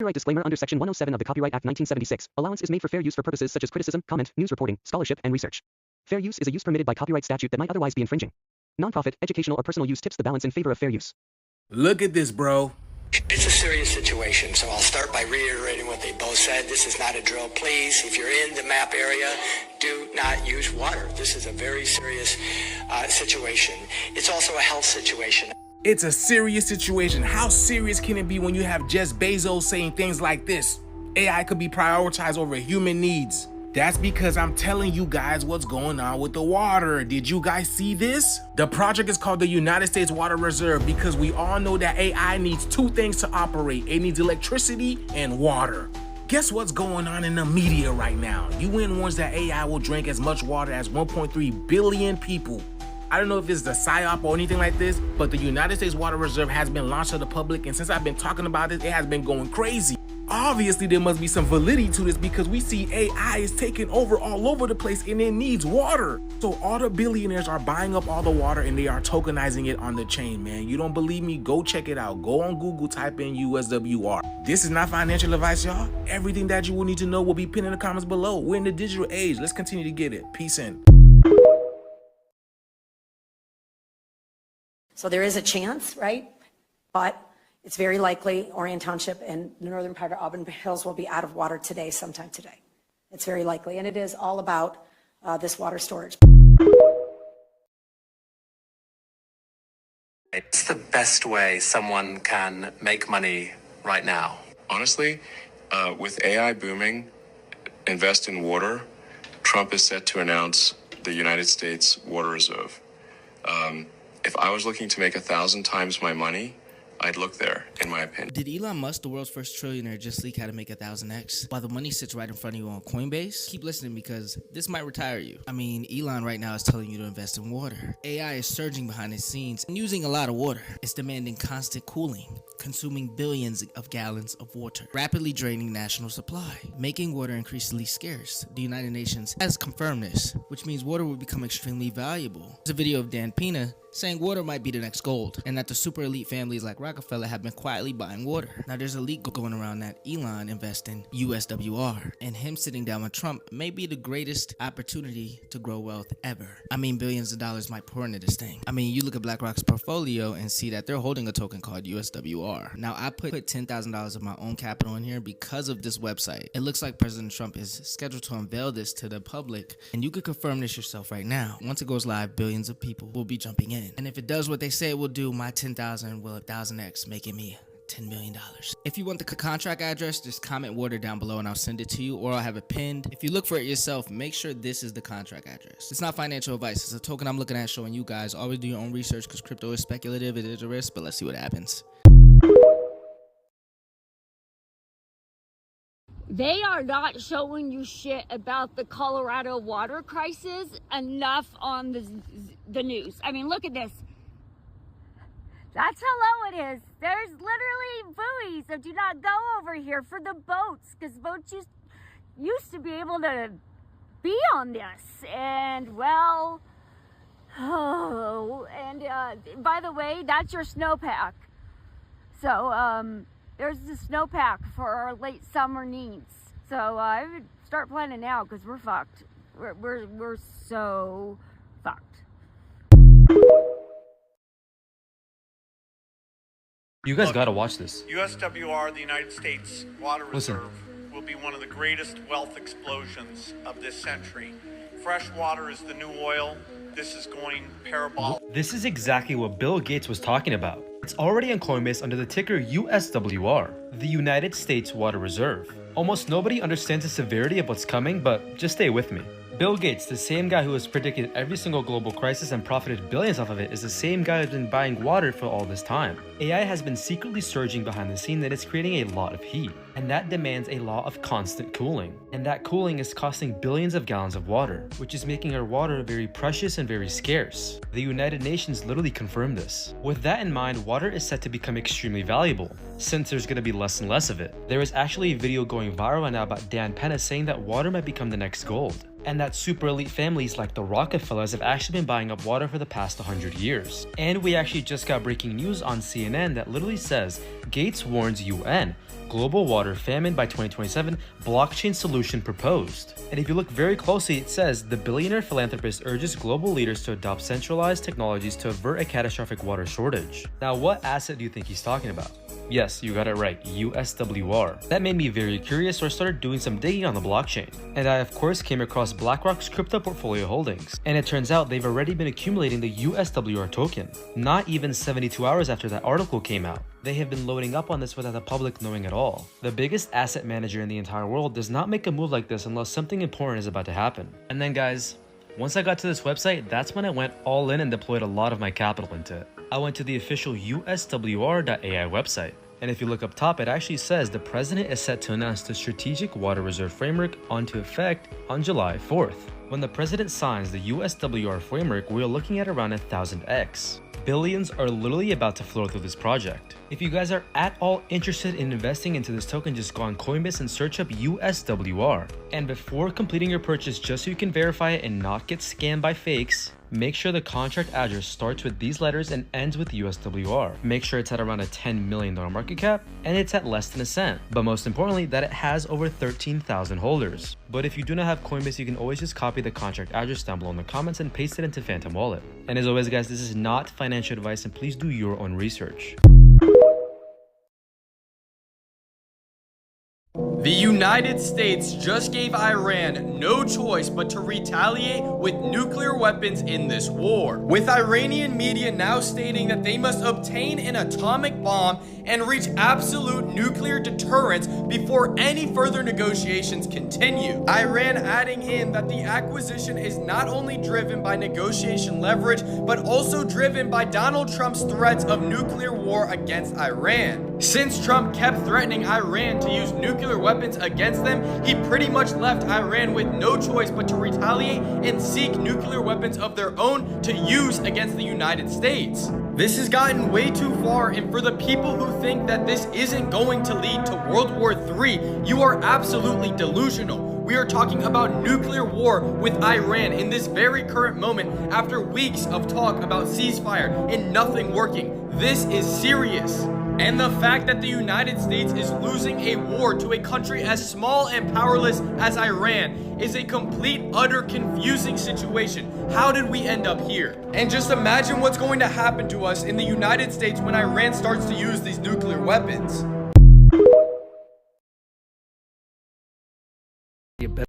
Copyright disclaimer under Section 107 of the Copyright Act 1976. Allowance is made for fair use for purposes such as criticism, comment, news reporting, scholarship, and research. Fair use is a use permitted by copyright statute that might otherwise be infringing. Nonprofit, educational, or personal use tips the balance in favor of fair use. Look at this, bro. It's a serious situation, so I'll start by reiterating what they both said. This is not a drill. Please, if you're in the map area, do not use water. This is a very serious situation. It's also a health situation. It's a serious situation. How serious can it be when you have Jeff Bezos saying things like this? AI could be prioritized over human needs. That's because I'm telling you guys what's going on with the water. Did you guys see this? The project is called the United States Water Reserve because we all know that AI needs two things to operate. It needs electricity and water. Guess what's going on in the media right now? UN warns that AI will drink as much water as 1.3 billion people. I don't know if it's the PSYOP or anything like this, but the United States Water Reserve has been launched to the public, and since I've been talking about this, it has been going crazy. Obviously, there must be some validity to this because we see AI is taking over all over the place and it needs water. So all the billionaires are buying up all the water and they are tokenizing it on the chain, man. You don't believe me? Go check it out. Go on Google, type in USWR. This is not financial advice, y'all. Everything that you will need to know will be pinned in the comments below. We're in the digital age. Let's continue to get it. Peace in. So there is a chance, right? But it's very likely Orion Township and the northern part of Auburn Hills will be out of water today, sometime today. It's very likely, and it is all about this water storage. What's the best way someone can make money right now? Honestly, with AI booming, invest in water. Trump is set to announce the United States Water Reserve. If I was looking to make 1,000 times my money, I'd look there, in my opinion. Did Elon Musk, the world's first trillionaire, just leak how to make 1,000x? While the money sits right in front of you on Coinbase? Keep listening because this might retire you. I mean, Elon right now is telling you to invest in water. AI is surging behind the scenes and using a lot of water. It's demanding constant cooling, consuming billions of gallons of water, rapidly draining national supply, making water increasingly scarce. The United Nations has confirmed this, which means water will become extremely valuable. There's a video of Dan Pena saying water might be the next gold, and that the super elite families like Rockefeller have been quietly buying water. Now there's a leak going around that Elon invests in USWR, and him sitting down with Trump may be the greatest opportunity to grow wealth ever. I mean, billions of dollars might pour into this thing. I mean, you look at BlackRock's portfolio and see that they're holding a token called USWR. Now I put $10,000 of my own capital in here because of this website. It looks like President Trump is scheduled to unveil this to the public, and you could confirm this yourself right now. Once it goes live, billions of people will be jumping in. And if it does what they say it will do, my 10,000 will 1,000x, making me $10 million. If you want the contract address, just comment water down below and I'll send it to you, or I'll have it pinned. If you look for it yourself, make sure this is the contract address. It's not financial advice. It's a token I'm looking at showing you guys. Always do your own research because crypto is speculative. It is a risk, but let's see what happens. They are not showing you shit about the Colorado water crisis enough on the news. I mean, look at this. That's how low it is. There's literally buoys that do not go over here for the boats, because boats used to be able to be on this. And, well, by the way, that's your snowpack. So, there's the snowpack for our late summer needs. So I would start planning now because we're fucked. We're so fucked. You guys gotta watch this. USWR, the United States Water Reserve, will be one of the greatest wealth explosions of this century. Fresh water is the new oil. This is going parabolic. This is exactly what Bill Gates was talking about. It's already on Coinbase under the ticker USWR, the United States Water Reserve. Almost nobody understands the severity of what's coming, but just stay with me. Bill Gates, the same guy who has predicted every single global crisis and profited billions off of it, is the same guy who's been buying water for all this time. AI has been secretly surging behind the scene that is creating a lot of heat, and that demands a law of constant cooling. And that cooling is costing billions of gallons of water, which is making our water very precious and very scarce. The United Nations literally confirmed this. With that in mind, water is set to become extremely valuable, since there's going to be less and less of it. There is actually a video going viral right now about Dan Pena saying that water might become the next gold, and that super elite families like the Rockefellers have actually been buying up water for the past 100 years. And we actually just got breaking news on CNN that literally says, Gates warns UN, global water water famine by 2027 blockchain solution proposed. And if you look very closely, it says the billionaire philanthropist urges global leaders to adopt centralized technologies to avert a catastrophic water shortage. Now, what asset do you think he's talking about? Yes, you got it right, USWR. That made me very curious, so I started doing some digging on the blockchain. And I of course came across BlackRock's crypto portfolio holdings. And it turns out they've already been accumulating the USWR token, not even 72 hours after that article came out. They have been loading up on this without the public knowing at all. The biggest asset manager in the entire world does not make a move like this unless something important is about to happen. And then guys, once I got to this website, that's when I went all in and deployed a lot of my capital into it. I went to the official USWR.ai website. And if you look up top, it actually says the president is set to announce the Strategic Water Reserve Framework onto effect on July 4th. When the president signs the USWR framework, we're looking at around 1000x. Billions are literally about to flow through this project. If you guys are at all interested in investing into this token, just go on Coinbase and search up USWR. And before completing your purchase, just so you can verify it and not get scammed by fakes, make sure the contract address starts with these letters and ends with USWR. Make sure it's at around a $10 million market cap and it's at less than a cent. But most importantly, that it has over 13,000 holders. But if you do not have Coinbase, you can always just copy the contract address down below in the comments and paste it into Phantom Wallet. And as always guys, this is not financial advice and please do your own research. The United States just gave Iran no choice but to retaliate with nuclear weapons in this war, with Iranian media now stating that they must obtain an atomic bomb and reach absolute nuclear deterrence before any further negotiations continue. Iran adding in that the acquisition is not only driven by negotiation leverage, but also driven by Donald Trump's threats of nuclear war against Iran. Since Trump kept threatening Iran to use nuclear weapons against them, he pretty much left Iran with no choice but to retaliate and seek nuclear weapons of their own to use against the United States. This has gotten way too far, and for the people who think that this isn't going to lead to World War III, you are absolutely delusional. We are talking about nuclear war with Iran in this very current moment after weeks of talk about ceasefire and nothing working. This is serious. And the fact that the United States is losing a war to a country as small and powerless as Iran is a complete, utter, confusing situation. How did we end up here? And just imagine what's going to happen to us in the United States when Iran starts to use these nuclear weapons.